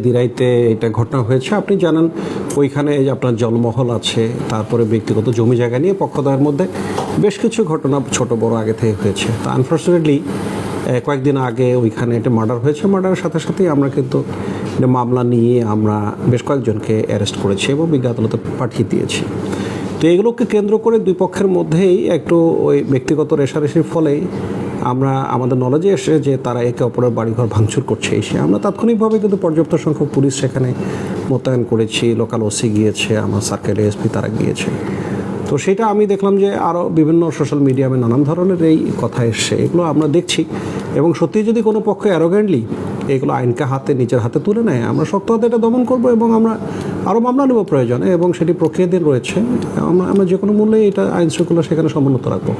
দিরাইতে এটা ঘটনা হয়েছে। আপনি জানেন ওইখানে যে আপনার জলমহল আছে, তারপরে ব্যক্তিগত জমি জায়গা নিয়ে পক্ষদ্বয়ের মধ্যে বেশ কিছু ঘটনা ছোট বড় আগে থেকে হয়েছে। তো আনফর্চুনেটলি কয়েকদিন আগে ওইখানে একটা মার্ডার হয়েছে। মার্ডারের সাথে সাথেই আমরা কিন্তু এটা মামলা নিয়ে আমরা বেশ কয়েকজনকে অ্যারেস্ট করেছি এবং বিজ্ঞ আদালতে পাঠিয়ে দিয়েছি। তো এগুলোকে কেন্দ্র করে দুই পক্ষের মধ্যেই একটু ওই ব্যক্তিগত রেষারেষির ফলে আমরা আমাদের নলেজে এসে যে তারা একে অপরের বাড়িঘর ভাঙচুর করছে এসে আমরা তাৎক্ষণিকভাবে কিন্তু পর্যাপ্ত সংখ্যক পুলিশ সেখানে মোতায়েন করেছি। লোকাল ওসি গিয়েছে, আমার সার্কেল এসপি তারা গিয়েছে। তো সেটা আমি দেখলাম যে আরও বিভিন্ন সোশ্যাল মিডিয়ামে নানান ধরনের এই কথা এসছে, এগুলো আমরা দেখছি। এবং সত্যি যদি কোনো পক্ষ অ্যারোগেন্টলি এগুলো আইনকে নিজের হাতে তুলে নেয়, আমরা শক্ত হাতে এটা দমন করবো এবং আমরা আরও মামলা নেব প্রয়োজনে, এবং সেটি প্রক্রিয়াধীন রয়েছে। আমরা যে কোনো মূল্যে এটা আইন শৃঙ্খলা সেখানে সমুন্নত রাখবো।